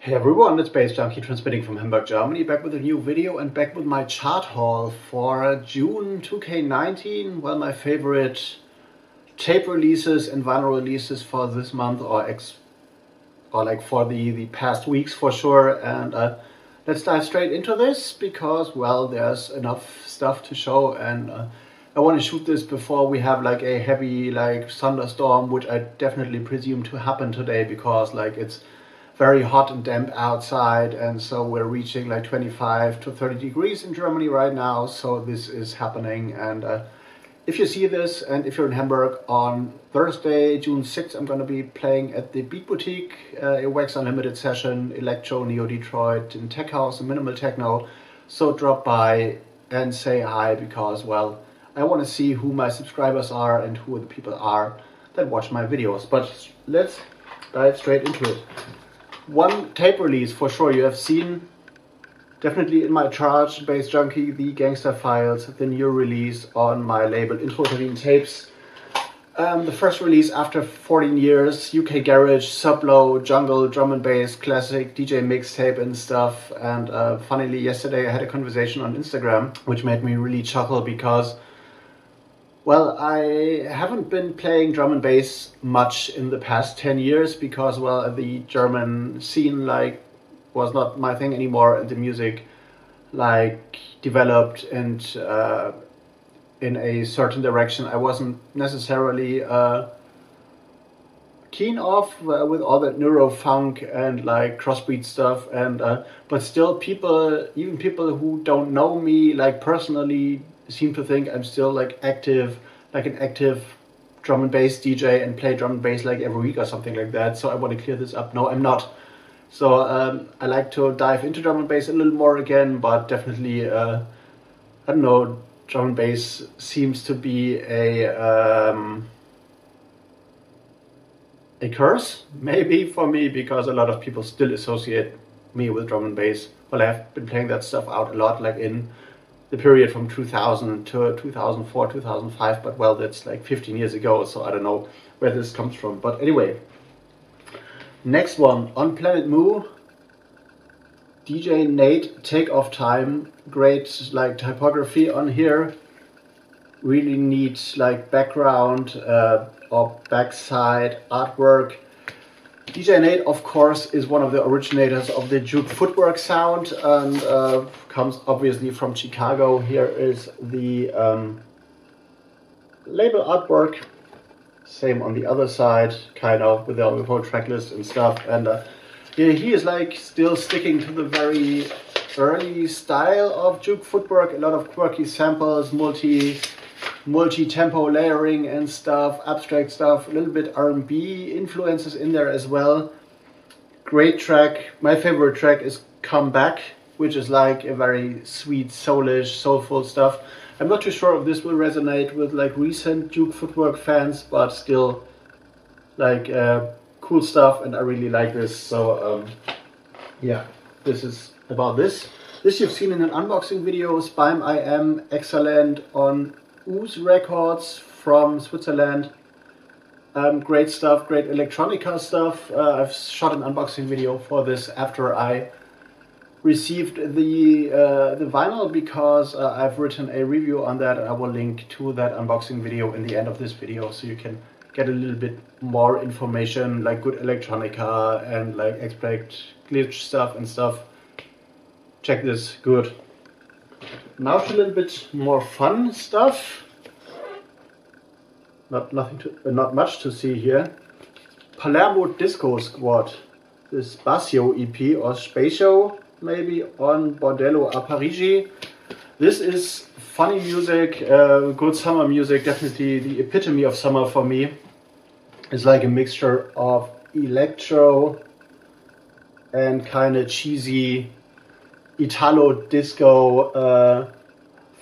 Hey everyone, it's baze.djunkiii transmitting from Hamburg, Germany, back with a new video and back with my chart haul for June 2K19. Well, my favorite tape releases and vinyl releases for this month or like for the past weeks for sure. And let's dive straight into this because, well, there's enough stuff to show, and I want to shoot this before we have like a heavy thunderstorm, which I definitely presume to happen today because it's very hot and damp outside, and so we're reaching like 25 to 30 degrees in Germany right now. So this is happening, and if you see this and if you're in Hamburg on Thursday, June 6th, I'm going to be playing at the Beat Boutique, a Wax Unlimited session, electro, neo Detroit, and tech house and minimal techno. So drop by and say hi because, well, I want to see who my subscribers are and who the people are that watch my videos. But let's dive straight into it. One tape release for sure you have seen, definitely in my chart, baze.djunkiii, the Gangster files, the new release on my label Intrauterin tapes. The first release after 14 years, UK garage, sublow, jungle, drum and bass, classic, DJ mixtape and stuff. And funnily, yesterday I had a conversation on Instagram, which made me really chuckle because, well, I haven't been playing drum and bass much in the past 10 years because, well, the German scene was not my thing anymore, and the music developed and in a certain direction I wasn't necessarily keen of with all that neurofunk and crossbeat stuff, and but still even people who don't know me personally seem to think I'm still an active drum and bass DJ and play drum and bass every week or something like that. So I want to clear this up. No, I'm not. So I like to dive into drum and bass a little more again, but definitely I don't know, drum and bass seems to be a curse maybe for me because a lot of people still associate me with drum and bass. Well, I've been playing that stuff out a lot in the period from 2000 to 2004, 2005, but well, that's 15 years ago, so I don't know where this comes from. But anyway, next one, on Planet Moo, DJ Nate, Take Off Time, great typography on here, really neat background or backside artwork. DJ Nate, of course, is one of the originators of the juke footwork sound and comes obviously from Chicago. Here is the label artwork, same on the other side, kind of with the whole track list and stuff. And yeah, he is still sticking to the very early style of juke footwork, a lot of quirky samples, multi-tempo layering and stuff, abstract stuff, a little bit R&B influences in there as well. Great track. My favorite track is Come Back, which is a very sweet, soulish, soulful stuff. I'm not too sure if this will resonate with recent juke footwork fans, but still cool stuff, and I really like this. So yeah, this is about this. This you've seen in an unboxing video, spime.im, excellent, on Ooze Records from Switzerland. Great stuff, great electronica stuff. I've shot an unboxing video for this after I received the vinyl because I've written a review on that, and I will link to that unboxing video in the end of this video so you can get a little bit more information, good electronica and abstract glitch stuff and stuff. Check this, good. Now to a little bit more fun stuff. Not much to see here. Palermo Disco Squad. This Spazio EP or Spazio maybe on Bordello a Parigi. This is funny music, good summer music, definitely the epitome of summer for me. It's a mixture of electro and kind of cheesy Italo disco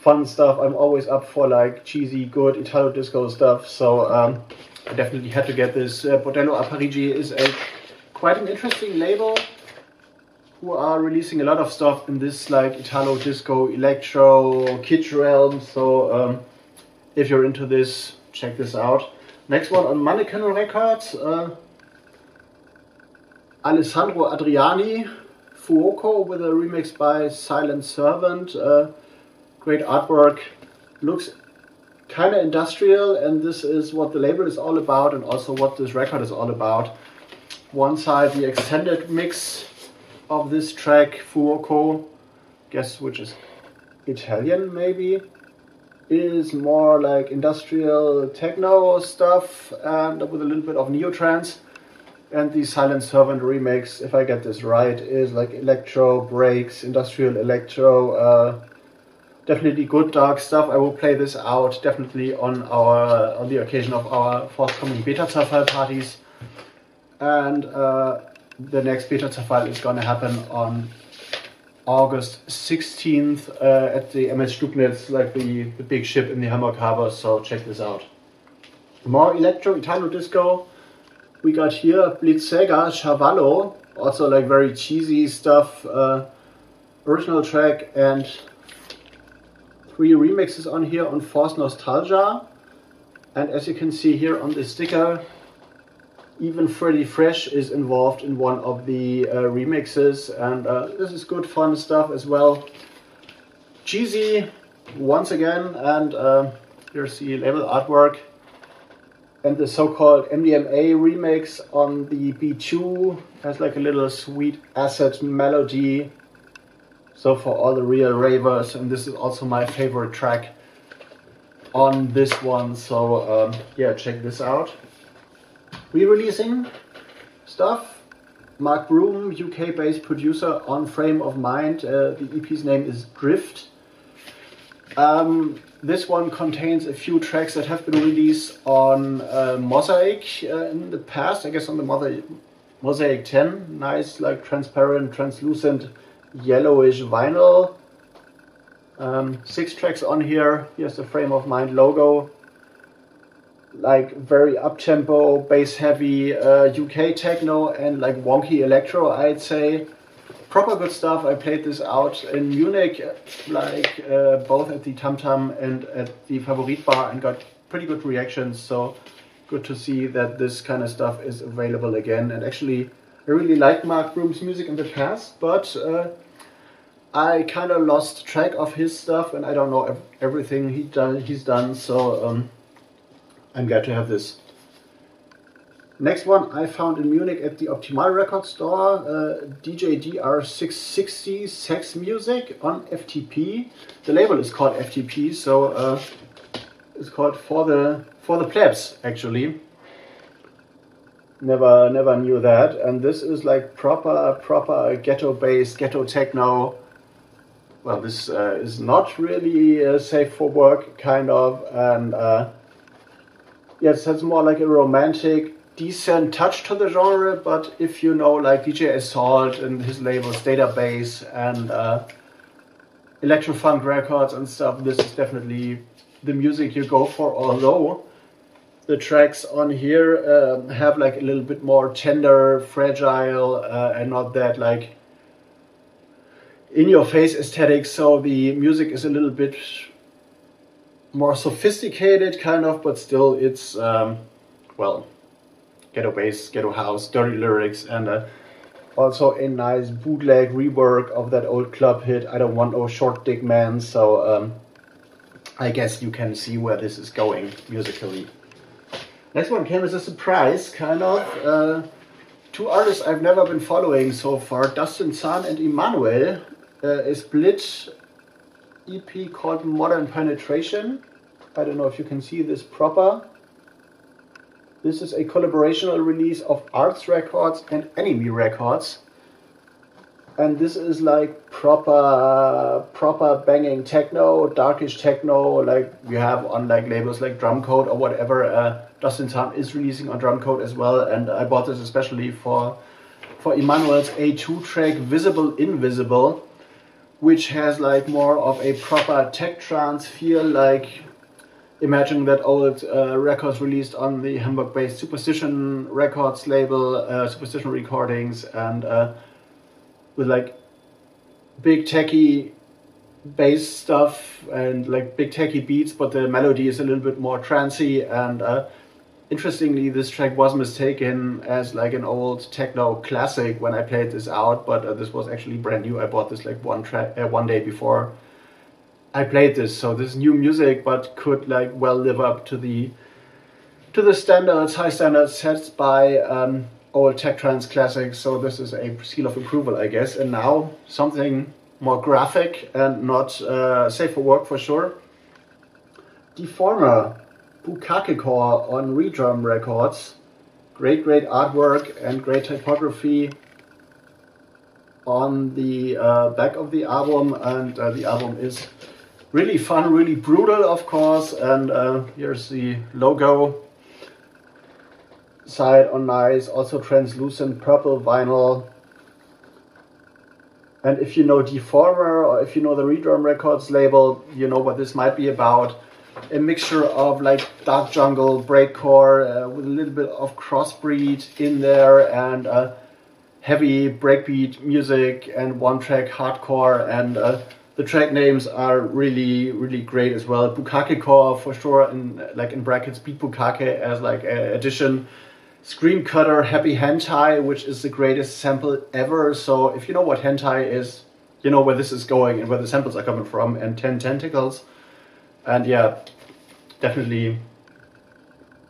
fun stuff. I'm always up for cheesy, good Italo disco stuff, so I definitely had to get this. Bordello a Parigi is quite an interesting label who are releasing a lot of stuff in this Italo disco, electro, kitsch realm, so if you're into this, check this out. Next one on Mannequin Records, Alessandro Adriani, Fuoco, with a remix by Silent Servant. Great artwork, looks kind of industrial, and this is what the label is all about and also what this record is all about. One side, the extended mix of this track, Fuoco, guess which is Italian maybe, is more like industrial techno stuff and with a little bit of neo-trance. And the Silent Servant remix, if I get this right, is like electro, breaks, industrial electro, definitely good dark stuff. I will play this out definitely on the occasion of our forthcoming BETA-ZERFALL parties. And the next BETA-ZERFALL is gonna happen on August 16th at the MS Stubnitz, like the big ship in the Hamburg harbor, so check this out. More electro, Italo disco. We got here Blitzega, Caballo, also like very cheesy stuff, original track, and 3 remixes on here on Force Nostalgia. And as you can see here on the sticker, even Freddy Fresh is involved in one of the remixes, and this is good fun stuff as well. Cheesy once again, and here's the label artwork and the so-called MDMA remix on the B2 has like a little sweet acid melody. So for all the real ravers, and this is also my favorite track on this one, so yeah, check this out. Re-releasing stuff. Mark Broom, UK-based producer on Frame of Mind. The EP's name is Drift. This one contains a few tracks that have been released on Mosaic in the past, I guess on the Mosaic 10. Nice, like transparent, translucent, yellowish vinyl. 6 tracks on here. Here's the Frame of Mind logo. Like very up-tempo, bass-heavy UK techno and like wonky electro, I'd say. Proper good stuff. I played this out in Munich, like both at the Tam Tam and at the Favorit Bar, and got pretty good reactions. So good to see that this kind of stuff is available again. And actually, I really liked Mark Broom's music in the past, but I kind of lost track of his stuff, and I don't know everything he's done. So I'm glad to have this. Next one I found in Munich at the Optimal record store, DJ DR660 Sex Music on FTP. The label is called FTP, so it's called for the plebs actually. Never knew that. And this is like proper ghetto bass, ghetto techno. Well, this is not really safe for work kind of, and yes, it's more like a romantic, decent touch to the genre, but if you know like DJ Assault and his labels Database and Electrofunk Records and stuff, this is definitely the music you go for, although the tracks on here have like a little bit more tender, fragile, and not that like in-your-face aesthetic, so the music is a little bit more sophisticated kind of, but still it's well, ghetto bass, ghetto house, dirty lyrics, and also a nice bootleg rework of that old club hit I Don't Want No Short Dick Man. So I guess you can see where this is going musically. Next one came as a surprise kind of. 2 artists I've never been following so far, Dustin Zahn and Emmanuel. A split EP called Modern Penetration. I don't know if you can see this proper. This is a collaborational release of Arts Records and Enemy Records. And this is like proper banging techno, darkish techno, like you have on like labels like Drumcode or whatever. Dustin Zahn is releasing on Drumcode as well, and I bought this especially for Emmanuel's A2 track Visible Invisible, which has like more of a proper tech trance feel, like imagine that old records released on the Hamburg-based Superstition Records label, Superstition Recordings, and with like big techy bass stuff and like big techy beats, but the melody is a little bit more trancey, and Interestingly, this track was mistaken as like an old techno classic when I played this out, but this was actually brand new. I bought this like one day before I played this, so this is new music, but could like well live up to the standards, high standards set by old tech trance classics. So this is a seal of approval, I guess. And now something more graphic and not safe for work for sure. Deformer. Bukake Core on Redrum Records. Great artwork and great typography on the back of the album, and the album is really fun, really brutal, of course. And here's the logo side on nice, also translucent purple vinyl. And if you know Deformer or if you know the Redrum Records label, you know what this might be about. A mixture of like dark jungle, breakcore with a little bit of crossbreed in there, and heavy breakbeat music and one-track hardcore, and the track names are really great as well. Bukake Core for sure, in like in brackets Beat Bukake as like an addition. Scream Cutter, Happy Hentai, which is the greatest sample ever. So if you know what hentai is, you know where this is going and where the samples are coming from. And 10 Tentacles. And yeah, definitely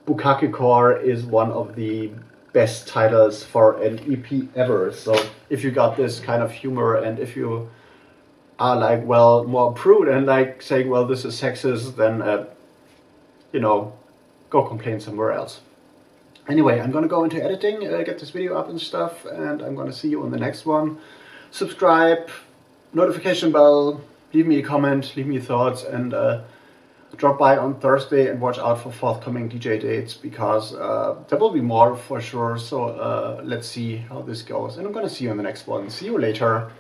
Bukake Core is one of the best titles for an EP ever. So if you got this kind of humor, and if you are like, well, more prude and like saying, well, this is sexist, then, you know, go complain somewhere else. Anyway, I'm gonna go into editing, get this video up and stuff, and I'm gonna see you on the next one. Subscribe, notification bell, leave me a comment, leave me thoughts, and drop by on Thursday and watch out for forthcoming DJ dates, because there will be more for sure. So let's see how this goes, and I'm gonna see you on the next one. See you later.